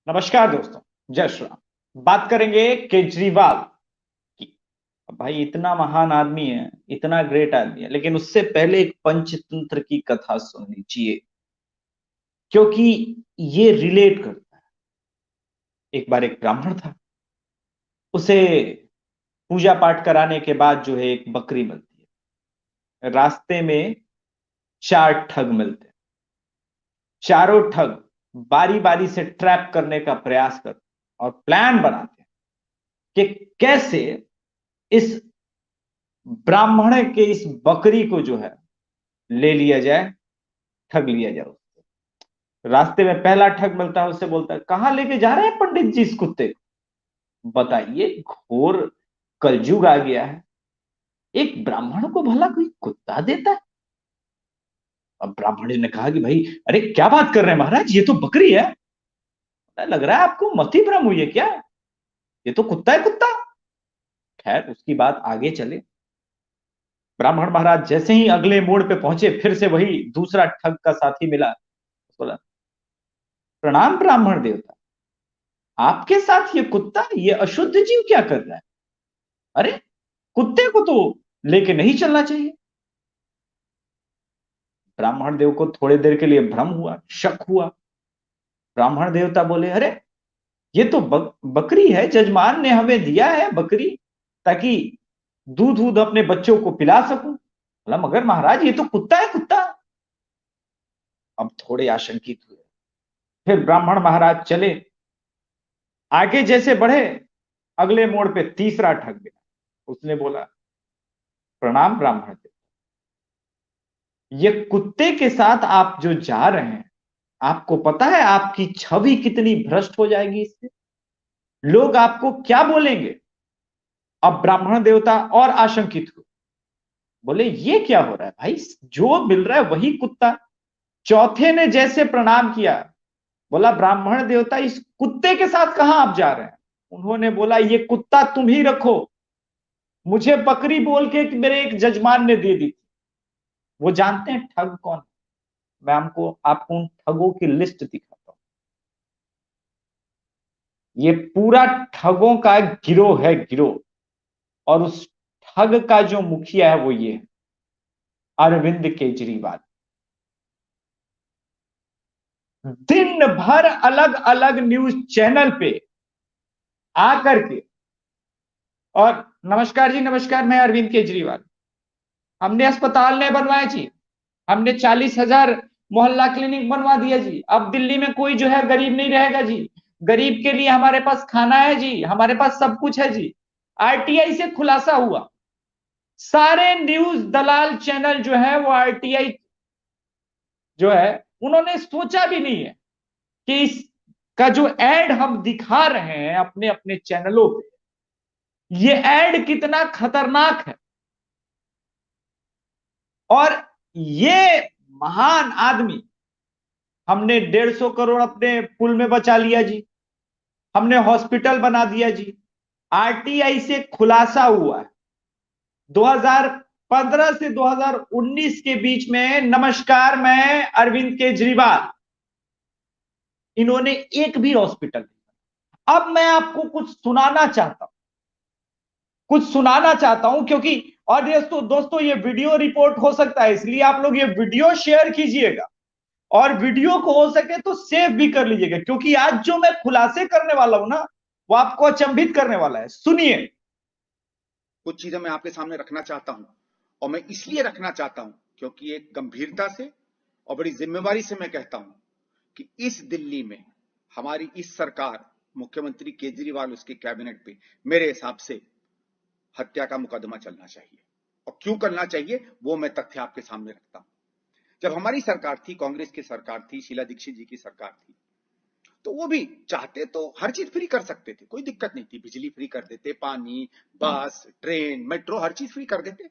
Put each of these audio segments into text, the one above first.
नमस्कार दोस्तों। जय श्री राम। बात करेंगे केजरीवाल की। अब भाई इतना महान आदमी है, इतना ग्रेट आदमी है, लेकिन उससे पहले एक पंचतंत्र की कथा सुन लीजिए, क्योंकि ये रिलेट करता है। एक बार एक ब्राह्मण था। उसे पूजा पाठ कराने के बाद जो है एक बकरी मिलती है। रास्ते में चार ठग मिलते हैं। चारों ठग बारी बारी से ट्रैप करने का प्रयास करते हैं और प्लान बनाते हैं कि कैसे इस ब्राह्मण के इस बकरी को जो है ले लिया जाए, ठग लिया जाए उससे। रास्ते में पहला ठग मिलता है, उससे बोलता है, कहां लेके जा रहे हैं पंडित जी इस कुत्ते को? बताइए, घोर कलयुग आ गया है, एक ब्राह्मण को भला कोई कुत्ता देता है? अब ब्राह्मण जी ने कहा कि भाई, अरे क्या बात कर रहे हैं महाराज, ये तो बकरी है। लग रहा है आपको मति भ्रम हुई है क्या? ये तो कुत्ता है, कुत्ता। खैर, उसकी बात आगे चले। ब्राह्मण महाराज जैसे ही अगले मोड़ पे पहुंचे, फिर से वही दूसरा ठग का साथी मिला। बोला, प्रणाम ब्राह्मण देवता, आपके साथ ये कुत्ता, ये अशुद्ध जीव क्या कर रहा है? अरे, कुत्ते को तो लेके नहीं चलना चाहिए। ब्राह्मण देव को थोड़ी देर के लिए भ्रम हुआ, शक हुआ। ब्राह्मण देवता बोले, अरे ये तो बकरी है, जजमान ने हमें दिया है बकरी, ताकि दूध दूध अपने बच्चों को पिला सकूं। बोला, मगर महाराज ये तो कुत्ता है, कुत्ता। अब थोड़े आशंकित हुए। फिर ब्राह्मण महाराज चले, आगे जैसे बढ़े, अगले मोड़ पे तीसरा ठग गया। उसने बोला, प्रणाम ब्राह्मण देव, ये कुत्ते के साथ आप जो जा रहे हैं, आपको पता है आपकी छवि कितनी भ्रष्ट हो जाएगी इससे? लोग आपको क्या बोलेंगे? अब ब्राह्मण देवता और आशंकित हुए। बोले, ये क्या हो रहा है भाई, जो मिल रहा है वही कुत्ता। चौथे ने जैसे प्रणाम किया, बोला, ब्राह्मण देवता इस कुत्ते के साथ कहां आप जा रहे हैं? उन्होंने बोला, ये कुत्ता तुम ही रखो, मुझे बकरी बोल के मेरे एक जजमान ने दे दी थी। वो जानते हैं ठग कौन? मैं हमको आपको उन ठगों की लिस्ट दिखाता हूं। ये पूरा ठगों का गिरोह है, गिरोह। और उस ठग का जो मुखिया है वो ये है, अरविंद केजरीवाल। दिन भर अलग अलग न्यूज चैनल पे आकर के, और नमस्कार जी, नमस्कार, मैं अरविंद केजरीवाल, हमने अस्पताल नहीं बनवाए जी, हमने 40,000 मोहल्ला क्लिनिक बनवा दिया जी, अब दिल्ली में कोई जो है गरीब नहीं रहेगा जी, गरीब के लिए हमारे पास खाना है जी, हमारे पास सब कुछ है जी। आरटीआई से खुलासा हुआ, सारे न्यूज दलाल चैनल जो है वो आरटीआई जो है, उन्होंने सोचा भी नहीं है कि इसका जो एड हम दिखा रहे हैं अपने अपने चैनलों पे, ये एड कितना खतरनाक है। और ये महान आदमी, हमने 150 करोड़ अपने पुल में बचा लिया जी, हमने हॉस्पिटल बना दिया जी। आरटीआई से खुलासा हुआ है 2015 से 2019 के बीच में, नमस्कार मैं अरविंद केजरीवाल, इन्होंने एक भी हॉस्पिटल नहीं। अब मैं आपको कुछ सुनाना चाहता हूं, कुछ सुनाना चाहता हूं, क्योंकि और दोस्तों ये वीडियो रिपोर्ट हो सकता है, इसलिए आप लोग ये वीडियो शेयर कीजिएगा और वीडियो को हो सके तो सेव भी कर लीजिएगा, क्योंकि आज जो मैं खुलासे करने वाला हूं ना, वो आपको अचंभित करने वाला है। सुनिए। कुछ चीजें मैं आपके सामने रखना चाहता हूं, और मैं इसलिए रखना चाहता हूं क्योंकि एक गंभीरता से और बड़ी जिम्मेवारी से मैं कहता हूं कि इस दिल्ली में हमारी इस सरकार, मुख्यमंत्री केजरीवाल, उसके कैबिनेट पे मेरे हिसाब से हत्या का मुकदमा चलना चाहिए। और क्यों करना चाहिए वो मैं तथ्य आपके सामने रखता हूं। जब हमारी सरकार थी, कांग्रेस की सरकार थी, शीला दीक्षित जी की सरकार थी, तो वो भी चाहते तो हर चीज फ्री कर सकते थे, कोई दिक्कत नहीं थी। बिजली फ्री कर देते, पानी, बस, ट्रेन, मेट्रो, हर चीज फ्री कर देते,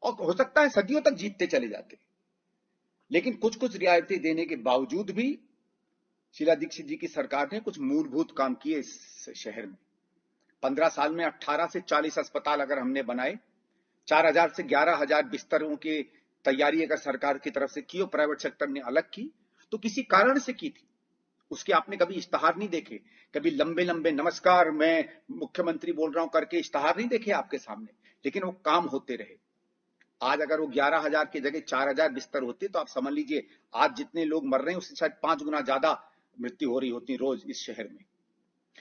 और हो सकता है सदियों तक जीतते चले जाते। लेकिन कुछ कुछ रियायतें देने के बावजूद भी शीला दीक्षित जी की सरकार ने कुछ मूलभूत काम किए इस शहर में। 15 साल में 18 से 40 अस्पताल अगर हमने बनाए, 4,000 से 11,000 बिस्तरों की तैयारी अगर सरकार की तरफ से की और प्राइवेट सेक्टर ने अलग की, तो किसी कारण से की थी। उसके आपने कभी इश्तहार नहीं देखे? कभी लंबे लंबे नमस्कार मैं मुख्यमंत्री बोल रहा हूं करके इश्तहार नहीं देखे आपके सामने? लेकिन वो काम होते रहे। आज अगर वो 11,000 की जगह 4,000 बिस्तर होते तो आप समझ लीजिए आज जितने लोग मर रहे हैं उससे शायद 5 गुना ज्यादा मृत्यु हो रही होती रोज इस शहर में।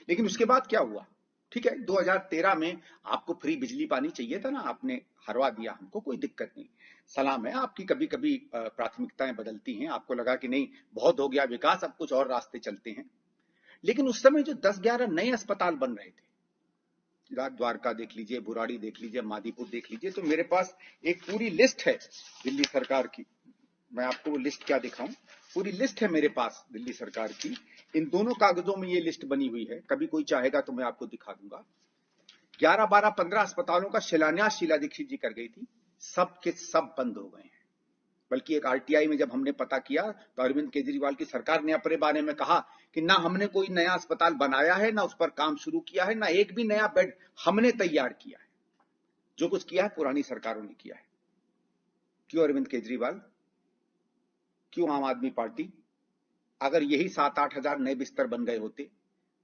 लेकिन उसके बाद क्या हुआ? ठीक है, 2013 में आपको फ्री बिजली पानी चाहिए था ना, आपने हरवा दिया हमको, कोई दिक्कत नहीं, सलाम है आपकी। कभी कभी प्राथमिकताएं बदलती हैं, आपको लगा कि नहीं बहुत हो गया विकास, अब कुछ और रास्ते चलते हैं। लेकिन उस समय जो 10-11 नए अस्पताल बन रहे थे, द्वारका देख लीजिए, बुराड़ी देख लीजिए, मादीपुर देख लीजिए, तो मेरे पास एक पूरी लिस्ट है दिल्ली सरकार की। मैं आपको वो लिस्ट क्या दिखाऊं, पूरी लिस्ट है मेरे पास दिल्ली सरकार की। इन दोनों कागजों में ये लिस्ट बनी हुई है, कभी कोई चाहेगा तो मैं आपको दिखा दूंगा। 11, 12, 15 अस्पतालों का शिलान्यास शीला दीक्षित जी कर गई थी, सब के सब बंद हो गए हैं। बल्कि एक आरटीआई में जब हमने पता किया तो अरविंद केजरीवाल की सरकार ने अपने बारे में कहा कि ना हमने कोई नया अस्पताल बनाया है, ना उस पर काम शुरू किया है, ना एक भी नया बेड हमने तैयार किया है। जो कुछ किया है पुरानी सरकारों ने किया है। क्यों अरविंद केजरीवाल, क्यों आम आदमी पार्टी? अगर यही 7-8 हजार नए बिस्तर बन गए होते,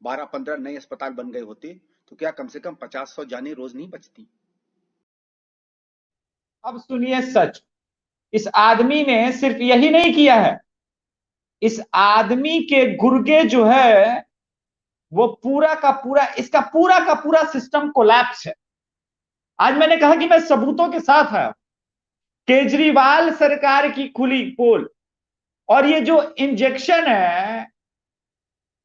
12-15 नए अस्पताल बन गए होते, तो क्या कम से कम 50-100 जाने रोज नहीं बचती? अब सुनिए सच, इस आदमी ने सिर्फ यही नहीं किया है, इस आदमी के गुर्गे जो है वो पूरा का पूरा, इसका पूरा का पूरा सिस्टम कोलैप्स है। आज मैंने कहा कि मैं सबूतों के साथ आया। केजरीवाल सरकार की खुली पोल, और ये जो इंजेक्शन है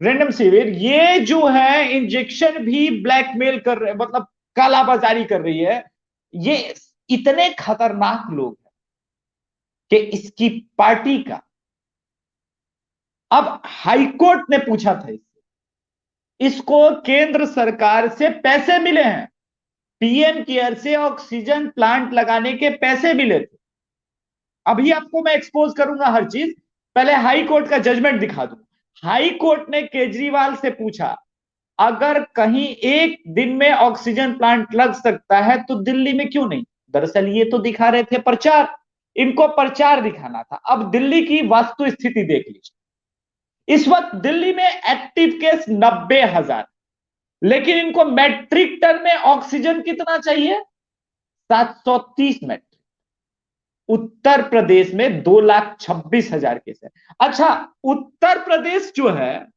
रैंडम सिविर, ये जो है इंजेक्शन भी ब्लैकमेल कर रहे, मतलब कालाबाजारी कर रही है। ये इतने खतरनाक लोग हैं कि इसकी पार्टी का, अब हाईकोर्ट ने पूछा था इसको केंद्र सरकार से पैसे मिले हैं, पीएम केयर से ऑक्सीजन प्लांट लगाने के पैसे मिले थे। अभी आपको मैं एक्सपोज करूंगा हर चीज, पहले हाई कोर्ट का जजमेंट दिखा दूं। हाई कोर्ट ने केजरीवाल से पूछा अगर कहीं एक दिन में ऑक्सीजन प्लांट लग सकता है तो दिल्ली में क्यों नहीं? दरअसल ये तो दिखा रहे थे प्रचार, इनको प्रचार दिखाना था। अब दिल्ली की वास्तु स्थिति देख लीजिए। इस वक्त दिल्ली में एक्टिव केस 90,000, लेकिन इनको मैट्रिक टन में ऑक्सीजन कितना चाहिए? 730 मैट्रिक। उत्तर प्रदेश में 2,26,000 केस है। अच्छा, उत्तर प्रदेश जो है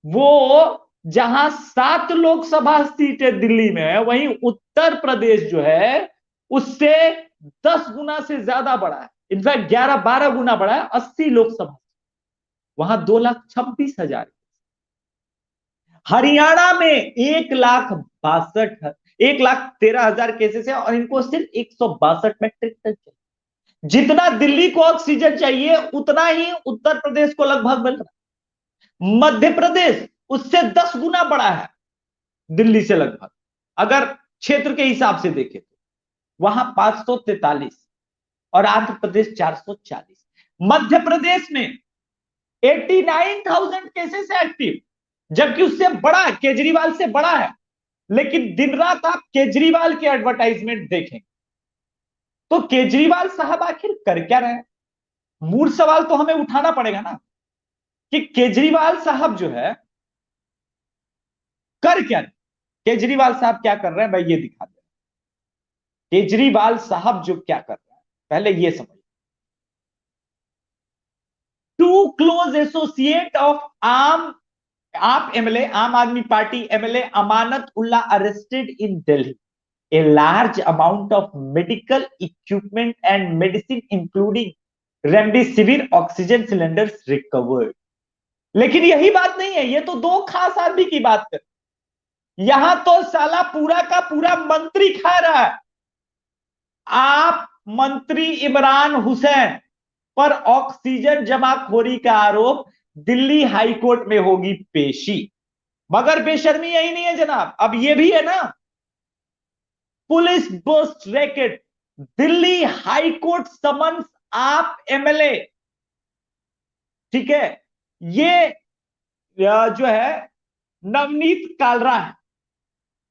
वो जहां 7 लोकसभा सीटें दिल्ली में है, वहीं उत्तर प्रदेश जो है उससे 10 गुना से ज्यादा बड़ा है, इनफैक्ट 11-12 गुना बड़ा है, 80 लोकसभा, वहां 2,26,000। हरियाणा में 1,13,000 केसेस है और इनको सिर्फ 162 मैट्रिक टन चाहिए। जितना दिल्ली को ऑक्सीजन चाहिए उतना ही उत्तर प्रदेश को लगभग मिल रहा है। मध्य प्रदेश उससे 10 गुना बड़ा है दिल्ली से लगभग, अगर क्षेत्र के हिसाब से देखें तो वहां 543 और आंध्र प्रदेश 440। मध्य प्रदेश में 89,000 केसेस एक्टिव, जबकि उससे बड़ा, केजरीवाल से बड़ा है। लेकिन दिन रात आप केजरीवाल के एडवर्टाइजमेंट देखें तो केजरीवाल साहब आखिर कर क्या रहे हैं? मूल सवाल तो हमें उठाना पड़ेगा ना कि केजरीवाल साहब जो है कर क्या रहे? केजरीवाल साहब क्या कर रहे हैं, मैं ये दिखा दे। केजरीवाल साहब जो क्या कर रहे हैं पहले ये समझ। To close associate of AAP MLA, Aam Aadmi Party MLA Amanatullah arrested in Delhi. A large amount of medical equipment and medicine including remdesivir oxygen cylinders recovered। लेकिन यही बात नहीं है, ये तो दो खास आदमी की बात कर, यहां तो साला पूरा का पूरा मंत्री खा रहा है। आप मंत्री इमरान हुसैन पर ऑक्सीजन जमाखोरी का आरोप दिल्ली हाईकोर्ट में होगी पेशी। मगर बेशर्मी यही नहीं है जनाब, अब ये भी है ना, police bust racket, Delhi high court summons AAP MLA, ठीक है, ये जो है नवनीत कालरा है,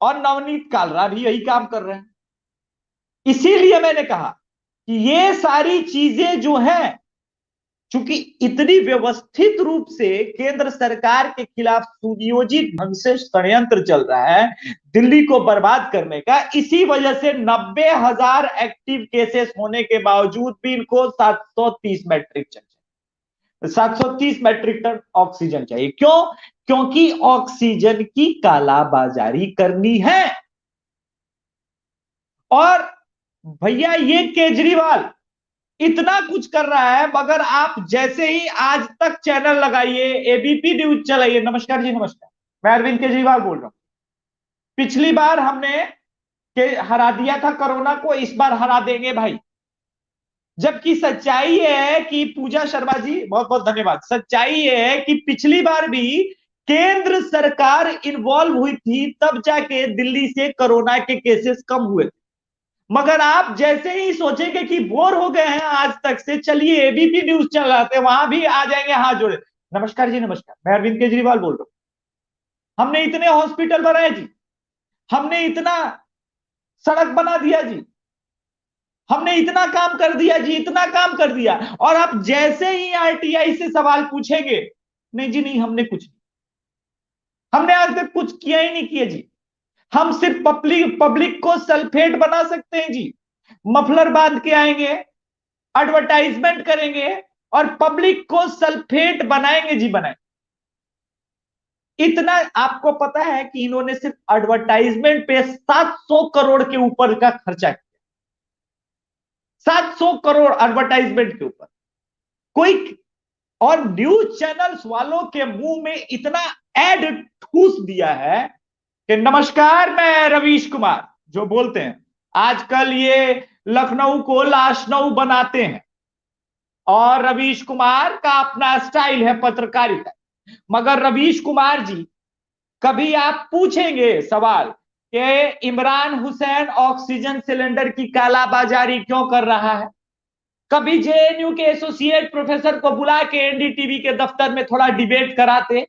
और नवनीत कालरा भी यही काम कर रहे हैं। इसीलिए मैंने कहा कि ये सारी चीजें जो है चूंकि इतनी व्यवस्थित रूप से केंद्र सरकार के खिलाफ सुनियोजित ढंग से षड्यंत्र चल रहा है दिल्ली को बर्बाद करने का, इसी वजह से 90,000 एक्टिव केसेस होने के बावजूद भी इनको 730 मैट्रिक टन ऑक्सीजन चाहिए। क्यों? क्योंकि ऑक्सीजन की कालाबाजारी करनी है। और भैया ये केजरीवाल इतना कुछ कर रहा है, मगर आप जैसे ही आज तक चैनल लगाइए, एबीपी न्यूज चलाइए। नमस्कार जी, नमस्कार, मैं अरविंद केजरीवाल बोल रहा हूं। पिछली बार हमने हरा दिया था कोरोना को, इस बार हरा देंगे भाई। जबकि सच्चाई है कि पूजा शर्मा जी, बहुत बहुत धन्यवाद, सच्चाई है कि पिछली बार भी केंद्र सरकार इन्वॉल्व हुई थी, तब जाके दिल्ली से कोरोना के केसेस कम हुए। मगर आप जैसे ही सोचेंगे कि बोर हो गए हैं आज तक से, चलिए एबीपी न्यूज चलाते, वहां भी आ जाएंगे हाथ जोड़े। नमस्कार जी, नमस्कार, मैं अरविंद केजरीवाल बोल रहा हूं। हमने इतने हॉस्पिटल बनाए जी, हमने इतना सड़क बना दिया जी, हमने इतना काम कर दिया जी, इतना काम कर दिया, और आप जैसे ही आरटीआई से सवाल पूछेंगे, नहीं जी नहीं, हमने कुछ नहीं, हमने आज तक कुछ किया ही नहीं किया जी। हम सिर्फ पब्लिक को सल्फेट बना सकते हैं जी, मफलर बांध के आएंगे, एडवर्टाइजमेंट करेंगे और पब्लिक को सल्फेट बनाएंगे जी, बनाएंगे। इतना आपको पता है कि इन्होंने सिर्फ एडवर्टाइजमेंट पे 700 करोड़ के ऊपर का खर्चा किया। 700 करोड़ एडवर्टाइजमेंट के ऊपर। कोई और न्यूज चैनल्स वालों के मुंह में इतना एड ठूस दिया है कि नमस्कार मैं रवीश कुमार, जो बोलते हैं आजकल ये लखनऊ को लाशनऊ बनाते हैं, और रवीश कुमार का अपना स्टाइल है पत्रकारिता। मगर रवीश कुमार जी, कभी आप पूछेंगे सवाल कि इमरान हुसैन ऑक्सीजन सिलेंडर की कालाबाजारी क्यों कर रहा है? कभी जेएनयू के एसोसिएट प्रोफेसर को बुला के एनडीटीवी के दफ्तर में थोड़ा डिबेट कराते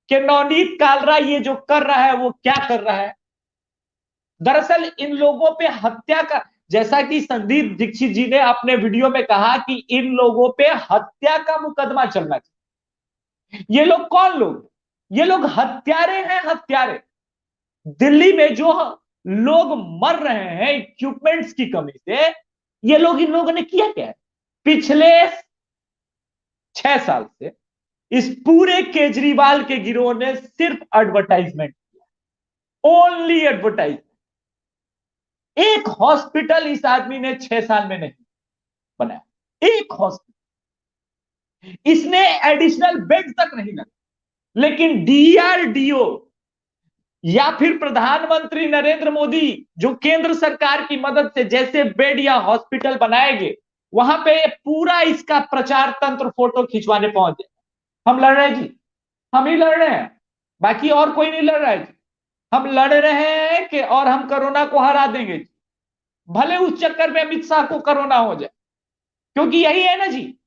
कि नवनीत कालरा ये जो कर रहा है वो क्या कर रहा है? दरअसल इन लोगों पे हत्या का, जैसा कि संदीप दीक्षित जी ने अपने वीडियो में कहा कि इन लोगों पे हत्या का मुकदमा चलना चाहिए। ये लोग कौन लोग? ये लोग हत्यारे हैं, हत्यारे। दिल्ली में जो लोग मर रहे हैं इक्विपमेंट्स की कमी से, ये लोग, इन लोगों ने किया क्या है? पिछले 6 साल से इस पूरे केजरीवाल के गिरोह ने सिर्फ एडवर्टाइजमेंट किया, ओनली एडवर्टाइजमेंट। एक हॉस्पिटल इस आदमी ने 6 साल में नहीं बनाया, एक हॉस्पिटल। इसने एडिशनल बेड तक नहीं लगा। लेकिन डीआरडीओ या फिर प्रधानमंत्री नरेंद्र मोदी, जो केंद्र सरकार की मदद से जैसे बेड या हॉस्पिटल बनाएंगे, वहां पे पूरा इसका प्रचार तंत्र फोटो खिंचवाने पहुंच जाए। हम लड़ रहे हैं जी, हम ही लड़ रहे हैं, बाकी और कोई नहीं लड़ रहा है जी। हम लड़ रहे हैं कि और हम कोरोना को हरा देंगे जी, भले उस चक्कर में अमित शाह को कोरोना हो जाए, क्योंकि यही है ना जी,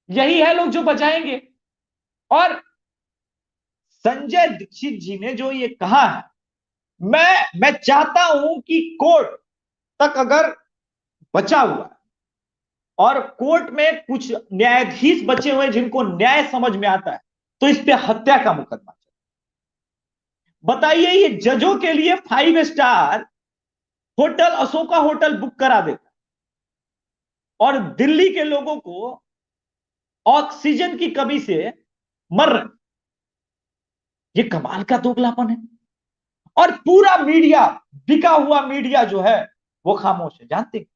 यही है लोग जो बचाएंगे। और संजय दीक्षित जी ने जो ये कहा है, मैं चाहता हूं कि कोर्ट तक अगर बचा हुआ है और कोर्ट में कुछ न्यायाधीश बचे हुए जिनको न्याय समझ में आता है, तो इस पे हत्या का मुकदमा चले। बताइए, ये जजों के लिए 5 star hotel, Ashoka hotel book करा देता और दिल्ली के लोगों को ऑक्सीजन की कमी से मर रहे। ये कमाल का दोगलापन है। और पूरा मीडिया, बिका हुआ मीडिया जो है वो खामोश है। जानते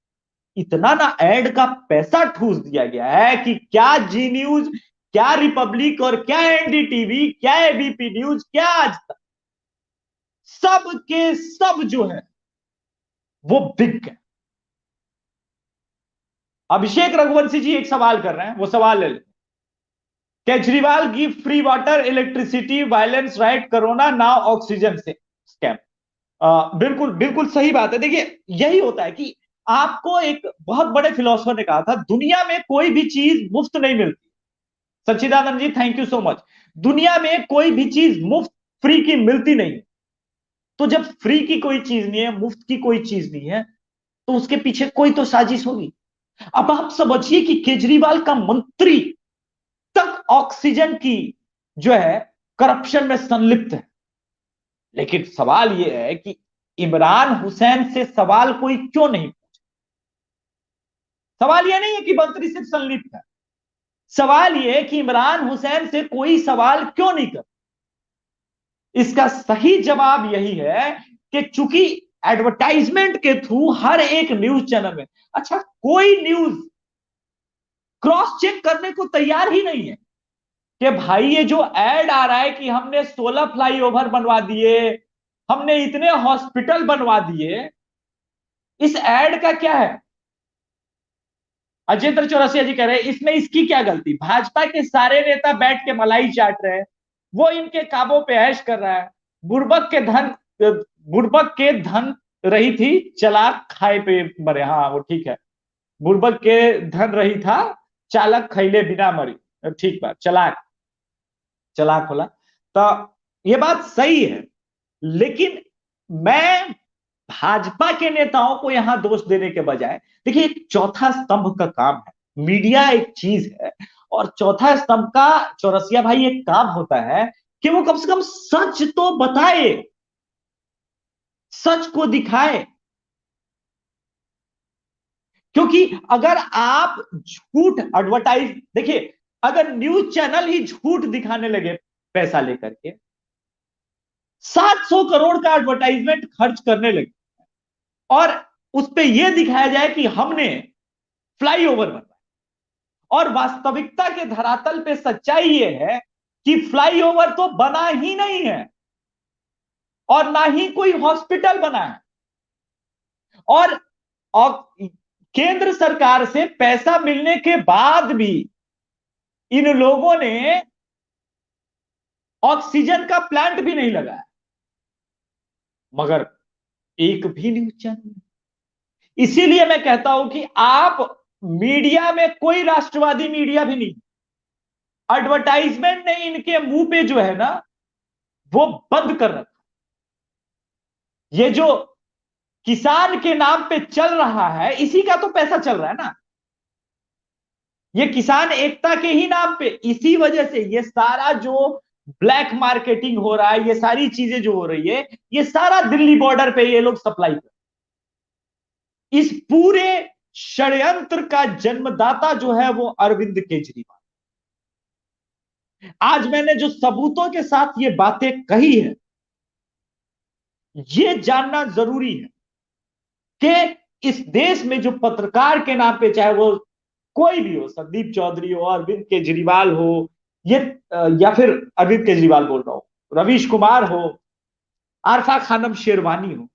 इतना ना एड का पैसा ठूस दिया गया है कि क्या जी न्यूज, क्या रिपब्लिक और क्या एनडीटीवी, क्या एबीपी न्यूज, क्या आज तक, सब के सब जो है वो बिक गए। अभिषेक रघुवंशी जी एक सवाल कर रहे हैं, वो सवाल ले लें। Kejriwal give free water, electricity, violence right, corona now oxygen से स्कैम। बिल्कुल बिल्कुल सही बात है। देखिए यही होता है कि आपको, एक बहुत बड़े फिलोसोफर ने कहा था, दुनिया में कोई भी चीज मुफ्त नहीं मिलती। सच्चिदानंद जी थैंक यू सो मच। दुनिया में कोई भी चीज मुफ्त, फ्री की मिलती नहीं। तो जब फ्री की कोई चीज नहीं है, मुफ्त की कोई चीज नहीं है, तो उसके पीछे कोई तो साजिश होगी। अब आप समझिए कि केजरीवाल का मंत्री तक ऑक्सीजन की जो है करप्शन में संलिप्त है। लेकिन सवाल यह है कि इमरान हुसैन से सवाल कोई क्यों नहीं पूछे। सवाल यह नहीं है कि मंत्री सिर्फ संलिप्त है, सवाल यह है कि इमरान हुसैन से कोई सवाल क्यों नहीं कर। इसका सही जवाब यही है कि चूंकि एडवर्टाइजमेंट के थ्रू हर एक न्यूज चैनल में, अच्छा कोई न्यूज क्रॉस चेक करने को तैयार ही नहीं है कि भाई ये जो एड आ रहा है कि हमने 16 फ्लाईओवर बनवा दिए, हमने इतने हॉस्पिटल बनवा दिए, इस एड का क्या है। अजेंद्र चौरसिया जी कह रहे हैं इसमें इसकी क्या गलती, भाजपा के सारे नेता बैठ के मलाई चाट रहे हैं, वो इनके काबों पे ऐश कर रहा है। बुर्बक के धन बुर्बक के धन रही थी, चालाक खाए पे मरे। हाँ वो ठीक है, बुर्बक के धन रही था, चालक खैले बिना मरी। ठीक बात, चलाक चलाक होला। तो ये बात सही है, लेकिन मैं भाजपा के नेताओं को यहां दोष देने के बजाय, देखिए एक चौथा स्तंभ का काम है, मीडिया एक चीज है, और चौथा स्तंभ का चौरसिया भाई एक काम होता है कि वो कम से कम सच तो बताए, सच को दिखाए। क्योंकि अगर आप झूठ एडवर्टाइज, देखिए अगर न्यूज चैनल ही झूठ दिखाने लगे पैसा लेकर के, 700 करोड़ का एडवर्टाइजमेंट खर्च करने लगे, और उस पे यह दिखाया जाए कि हमने फ्लाईओवर बनवाया, और वास्तविकता के धरातल पे सच्चाई यह है कि फ्लाईओवर तो बना ही नहीं है, और ना ही कोई हॉस्पिटल बना है, और केंद्र सरकार से पैसा मिलने के बाद भी इन लोगों ने ऑक्सीजन का प्लांट भी नहीं लगाया। मगर एक भी न्यूज चैनल नहीं। इसीलिए मैं कहता हूं कि आप मीडिया में कोई राष्ट्रवादी मीडिया भी नहीं, एडवर्टाइजमेंट ने इनके मुंह पे जो है ना वो बंद कर रखा। ये जो किसान के नाम पे चल रहा है, इसी का तो पैसा चल रहा है ना, ये किसान एकता के ही नाम पे, इसी वजह से ये सारा जो ब्लैक मार्केटिंग हो रहा है, ये सारी चीजें जो हो रही है, ये सारा दिल्ली बॉर्डर पे ये लोग सप्लाई कर, इस पूरे षड्यंत्र का जन्मदाता जो है वो अरविंद केजरीवाल। आज मैंने जो सबूतों के साथ ये बातें कही है, ये जानना जरूरी है कि इस देश में जो पत्रकार के नाम पे, चाहे वो कोई भी हो, संदीप चौधरी हो, अरविंद केजरीवाल हो, ये या फिर अरविंद केजरीवाल बोल रहा हूं, रवीश कुमार हो, आरफा खानम शेरवानी हो,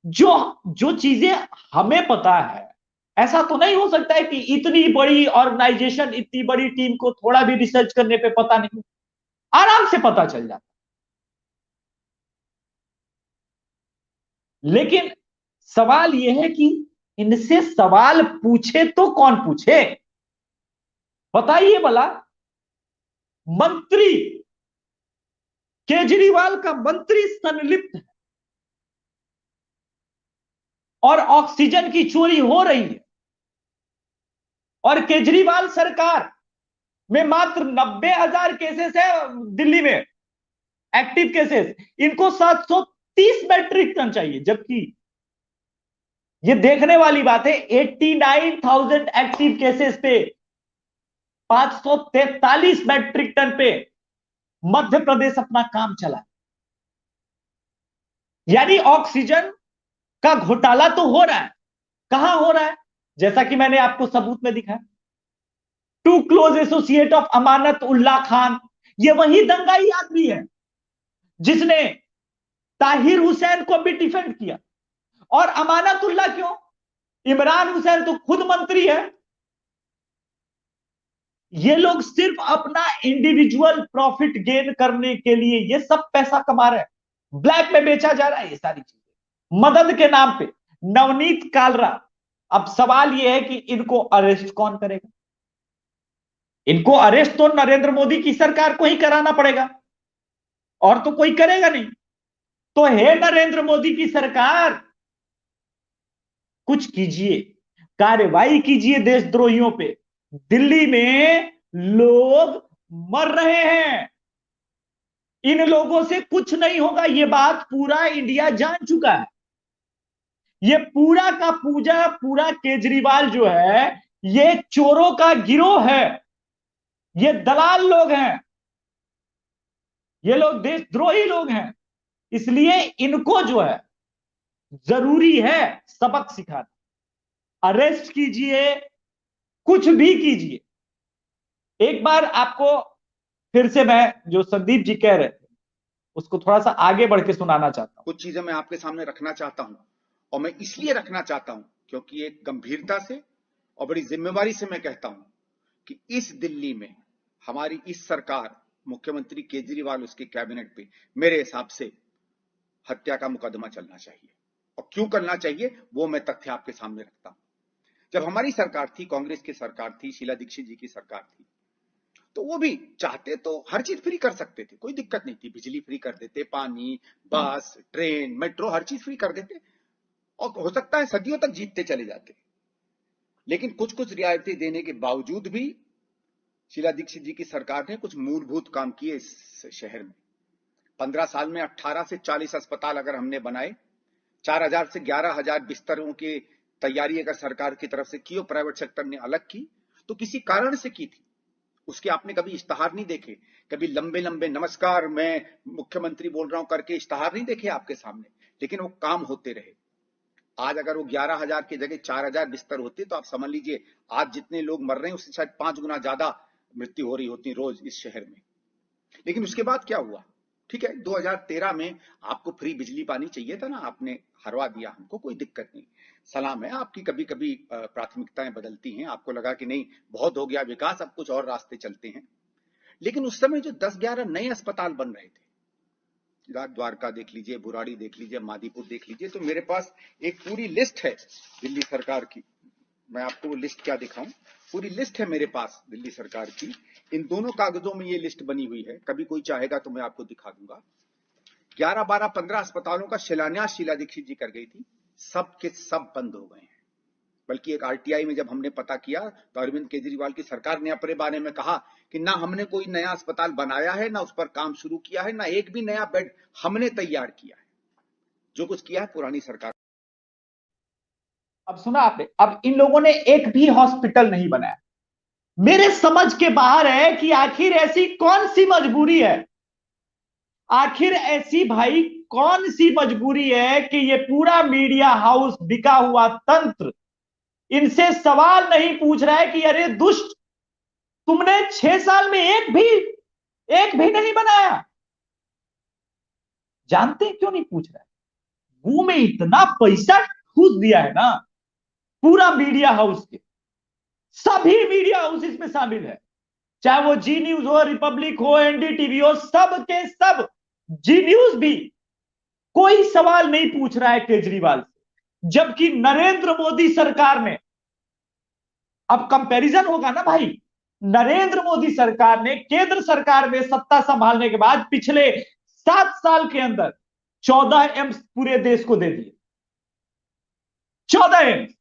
जो जो चीजें हमें पता है, ऐसा तो नहीं हो सकता है कि इतनी बड़ी ऑर्गेनाइजेशन, इतनी बड़ी टीम को थोड़ा भी रिसर्च करने पे पता नहीं, आराम से पता चल जाता। लेकिन सवाल यह है कि इनसे सवाल पूछे तो कौन पूछे, बताइए भला। मंत्री, केजरीवाल का मंत्री संलिप्त है और ऑक्सीजन की चोरी हो रही है, और केजरीवाल सरकार में मात्र 90,000 केसेस है दिल्ली में, एक्टिव केसेस, इनको 730 मैट्रिक टन चाहिए, जबकि ये देखने वाली बात है 89,000 एक्टिव केसेस पे 543 मैट्रिक टन पे मध्य प्रदेश अपना काम चला। यानी ऑक्सीजन का घोटाला तो हो रहा है, कहां हो रहा है, जैसा कि मैंने आपको सबूत में दिखाया, टू क्लोज एसोसिएट ऑफ अमानत उल्ला खान, ये वही दंगाई आदमी है जिसने ताहिर हुसैन को भी डिफेंड किया। और अमानतुल्लाह क्यों, इमरान हुसैन तो खुद मंत्री है। ये लोग सिर्फ अपना इंडिविजुअल प्रॉफिट गेन करने के लिए ये सब पैसा कमा रहे हैं, ब्लैक में बेचा जा रहा है ये सारी चीजें, मदद के नाम पे। नवनीत कालरा, अब सवाल ये है कि इनको अरेस्ट कौन करेगा। इनको अरेस्ट तो नरेंद्र मोदी की सरकार को ही कराना पड़ेगा, और तो कोई करेगा नहीं। तो हे नरेंद्र मोदी की सरकार, कुछ कीजिए, कार्रवाई कीजिए देशद्रोहियों पे। दिल्ली में लोग मर रहे हैं, इन लोगों से कुछ नहीं होगा, ये बात पूरा इंडिया जान चुका है। ये पूरा का पूरा केजरीवाल जो है ये चोरों का गिरोह है, ये दलाल लोग हैं, ये लोग देशद्रोही लोग हैं। इसलिए इनको जो है जरूरी है सबक सिखाना। अरेस्ट कीजिए, कुछ भी कीजिए। एक बार आपको फिर से मैं जो संदीप जी कह रहे थे उसको थोड़ा सा आगे बढ़ के सुनाना चाहता हूं। कुछ चीजें मैं आपके सामने रखना चाहता हूं, और मैं इसलिए रखना चाहता हूं क्योंकि एक गंभीरता से और बड़ी जिम्मेवारी से मैं कहता हूं कि इस दिल्ली में हमारी इस सरकार, मुख्यमंत्री केजरीवाल, उसके कैबिनेट पे मेरे हिसाब से हत्या का मुकदमा चलना चाहिए। और क्यों करना चाहिए वो मैं तथ्य आपके सामने रखता हूं। जब हमारी सरकार थी, कांग्रेस की सरकार थी, शीला दीक्षित जी की सरकार थी, तो वो भी चाहते तो हर चीज फ्री कर सकते थे, कोई दिक्कत नहीं थी। बिजली फ्री कर देते, पानी, बस, ट्रेन, मेट्रो, हर चीज फ्री कर देते, और हो सकता है सदियों तक जीतते चले जाते। लेकिन कुछ कुछ रियायतें देने के बावजूद भी शीला दीक्षित जी की सरकार ने कुछ मूलभूत काम किए इस शहर में। 15 साल में 18 से 40 अस्पताल अगर हमने बनाए, 4000 से 11000 बिस्तरों की तैयारी अगर सरकार की तरफ से की और प्राइवेट सेक्टर ने अलग की, तो किसी कारण से की थी। उसके आपने कभी इश्तहार नहीं देखे, कभी लंबे लंबे नमस्कार मैं मुख्यमंत्री बोल रहा हूं करके इश्तहार नहीं देखे आपके सामने, लेकिन वो काम होते रहे। आज अगर वो 11000 की जगह 4000 बिस्तर होते तो आप समझ लीजिए आज जितने लोग मर रहे हैं उससे शायद 5 गुना ज्यादा मृत्यु हो रही होती रोज इस शहर में। लेकिन उसके बाद क्या हुआ? ठीक है, 2013 में आपको फ्री बिजली पानी चाहिए था ना, आपने हरवा दिया हमको, कोई दिक्कत नहीं, सलाम है आपकी। कभी कभी प्राथमिकताएं बदलती हैं, आपको लगा कि नहीं बहुत हो गया विकास, अब कुछ और रास्ते चलते हैं। लेकिन उस समय जो 10-11 नए अस्पताल बन रहे थे, द्वारका देख लीजिए, बुराड़ी देख लीजिए, मादीपुर देख लीजिए, तो मेरे पास एक पूरी लिस्ट है दिल्ली सरकार की। मैं आपको वो लिस्ट क्या दिखाऊं, पूरी लिस्ट है मेरे पास दिल्ली सरकार की। इन दोनों कागजों में ये लिस्ट बनी हुई है, कभी कोई चाहेगा तो मैं आपको दिखा दूंगा। 11, 12, 15 अस्पतालों का शिलान्यास शीला दीक्षित जी कर गई थी, सब के सब बंद हो गए हैं। बल्कि एक आरटीआई में जब हमने पता किया तो अरविंद केजरीवाल की सरकार ने अपने बारे में कहा कि ना हमने कोई नया अस्पताल बनाया है, ना उस पर काम शुरू किया है, ना एक भी नया बेड हमने तैयार किया है। जो कुछ किया है पुरानी सरकार। अब सुना आपने, अब इन लोगों ने एक भी हॉस्पिटल नहीं बनाया। मेरे समझ के बाहर है कि आखिर ऐसी कौन सी मजबूरी है, आखिर ऐसी भाई कौन सी मजबूरी है कि ये पूरा मीडिया हाउस, बिका हुआ तंत्र इनसे सवाल नहीं पूछ रहा है कि अरे दुष्ट, तुमने 6 साल में एक भी नहीं बनाया। जानते क्यों नहीं पूछ रहा है? मुंह में इतना पैसा ठूस दिया है ना पूरा मीडिया हाउस के, सभी मीडिया हाउस इसमें शामिल है, चाहे वो जी न्यूज हो, रिपब्लिक हो, एनडीटीवी हो, सब के सब, जी न्यूज भी कोई सवाल नहीं पूछ रहा है केजरीवाल से। जबकि नरेंद्र मोदी सरकार ने, अब कंपैरिजन होगा ना भाई, नरेंद्र मोदी सरकार ने केंद्र सरकार में सत्ता संभालने के बाद पिछले 7 साल के अंदर 14 एम्स पूरे देश को दे दिए, 14 एम्स।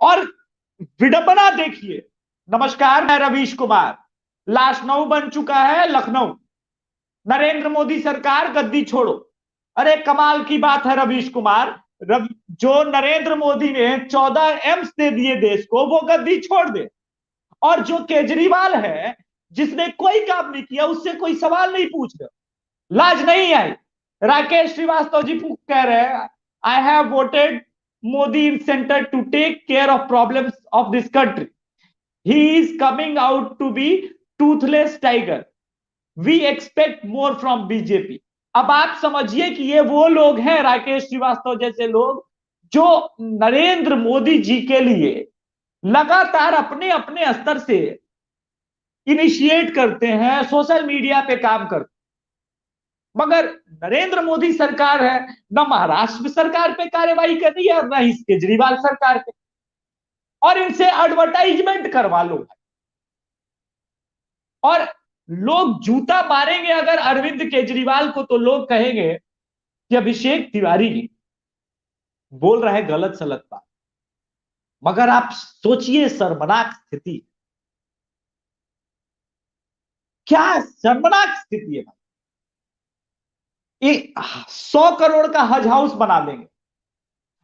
और विडंबना देखिए, नमस्कार मैं रवीश कुमार, लखनऊ बन चुका है लखनऊ, नरेंद्र मोदी सरकार गद्दी छोड़ो। अरे कमाल की बात है रवीश कुमार, जो नरेंद्र मोदी ने 14 एम्स दे दिए देश को, वो गद्दी छोड़ दे। और जो केजरीवाल है जिसने कोई काम नहीं किया उससे कोई सवाल नहीं पूछ रहे, लाज नहीं आई। राकेश श्रीवास्तव जी कह रहे हैं I have voted Modi in centre to take care of problems of this country, he is coming out to be toothless tiger, we expect more from BJP. अब आप समझिए कि ये वो लोग हैं, राकेश श्रीवास्तव जैसे लोग, जो नरेंद्र मोदी जी के लिए लगातार अपने अपने स्तर से इनिशिएट करते हैं, सोशल मीडिया पे काम करते हैं। मगर नरेंद्र मोदी सरकार है, न महाराष्ट्र सरकार पे कार्रवाई कर रही है, न इस केजरीवाल सरकार पे, और इनसे एडवर्टाइजमेंट करवा लो। और लोग जूता मारेंगे अगर अरविंद केजरीवाल को, तो लोग कहेंगे कि अभिषेक तिवारी बोल रहा है गलत सलत बात। मगर आप सोचिए, शर्मनाक स्थिति, क्या शर्मनाक स्थिति है। 100 करोड़ का हज हाउस बना देंगे।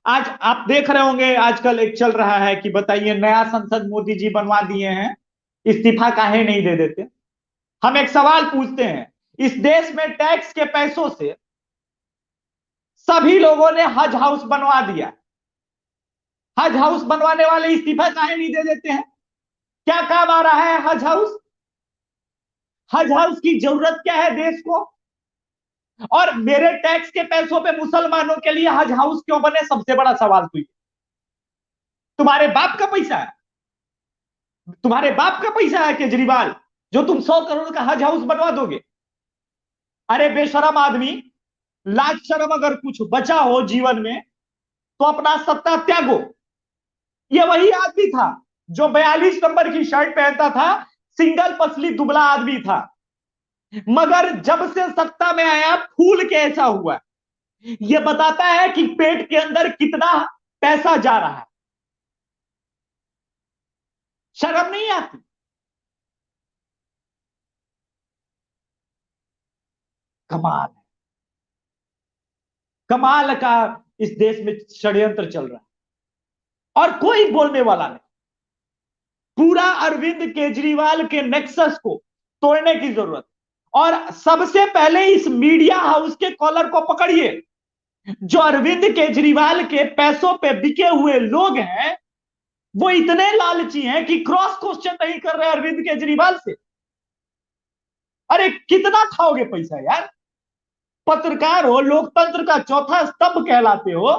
आज आप देख रहे होंगे, आजकल एक चल रहा है कि बताइए, नया संसद मोदी जी बनवा दिए हैं, इस्तीफा काहे नहीं दे देते। हम एक सवाल पूछते हैं, इस देश में टैक्स के पैसों से सभी लोगों ने हज हाउस बनवा दिया, हज हाउस बनवाने वाले इस्तीफा काहे नहीं दे देते हैं। क्या काम आ रहा है हज हाउस? हज हाउस की जरूरत क्या है देश को? और मेरे टैक्स के पैसों पे मुसलमानों के लिए हज हाउस क्यों बने, सबसे बड़ा सवाल तो ये। तुम्हारे बाप का पैसा है, तुम्हारे बाप का पैसा है केजरीवाल, जो तुम 100 करोड़ का हज हाउस बनवा दोगे। अरे बेशरम आदमी, लाज शर्म अगर कुछ बचा हो जीवन में तो अपना सत्ता त्यागो। ये वही आदमी था जो 42 नंबर की शर्ट पहनता था, सिंगल पसली दुबला आदमी था, मगर जब से सत्ता में आया फूल के ऐसा हुआ। ये बताता है कि पेट के अंदर कितना पैसा जा रहा है। शर्म नहीं आती? कमाल है, कमाल का इस देश में षड्यंत्र चल रहा है और कोई बोलने वाला नहीं। पूरा अरविंद केजरीवाल के नेक्सस को तोड़ने की जरूरत, और सबसे पहले इस मीडिया हाउस के कॉलर को पकड़िए। जो अरविंद केजरीवाल के पैसों पे बिके हुए लोग हैं, वो इतने लालची हैं कि क्रॉस क्वेश्चन नहीं कर रहे अरविंद केजरीवाल से। अरे कितना खाओगे पैसा यार? पत्रकार हो, लोकतंत्र का चौथा स्तंभ कहलाते हो,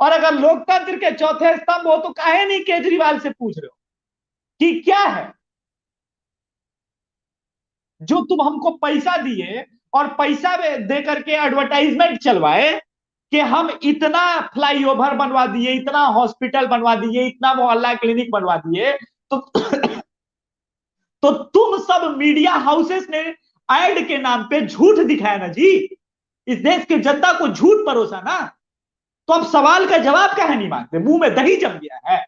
और अगर लोकतंत्र के चौथे स्तंभ हो तो काहे नहीं केजरीवाल से पूछ रहे हो कि क्या है जो तुम हमको पैसा दिए और पैसा दे करके एडवर्टाइजमेंट चलवाए कि हम इतना फ्लाईओवर बनवा दिए, इतना हॉस्पिटल बनवा दिए, इतना मोहल्ला क्लिनिक बनवा दिए। तो तो तुम सब मीडिया हाउसेस ने एड के नाम पे झूठ दिखाया ना जी, इस देश की जनता को झूठ परोसा ना। तो अब सवाल का जवाब काहे नहीं मांगते? मुंह में दही जम गया है।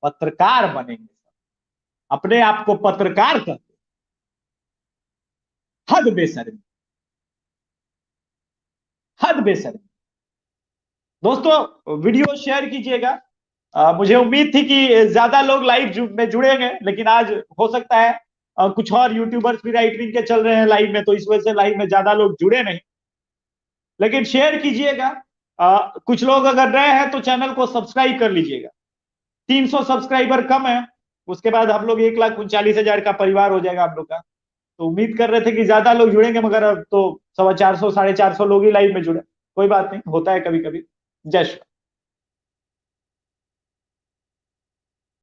पत्रकार बनेंगे, अपने आप को पत्रकार करते, हद बेशर्मी, हद बेशर्मी। दोस्तों वीडियो शेयर कीजिएगा। मुझे उम्मीद थी कि ज्यादा लोग लाइव में जुड़ेंगे, लेकिन आज हो सकता है कुछ और यूट्यूबर्स भी राइट विंग के चल रहे हैं लाइव में, तो इस वजह से लाइव में ज्यादा लोग जुड़े नहीं। लेकिन शेयर कीजिएगा। कुछ लोग अगर नए हैं तो चैनल को सब्सक्राइब कर लीजिएगा। 300 सब्सक्राइबर कम है, उसके बाद हम लोग 1,39,000 का परिवार हो जाएगा हम लोग का। तो उम्मीद कर रहे थे कि ज्यादा लोग जुड़ेंगे, मगर अब तो 450 450 लोग ही लाइव में जुड़े। कोई बात नहीं, होता है कभी कभी। जय श्री राम।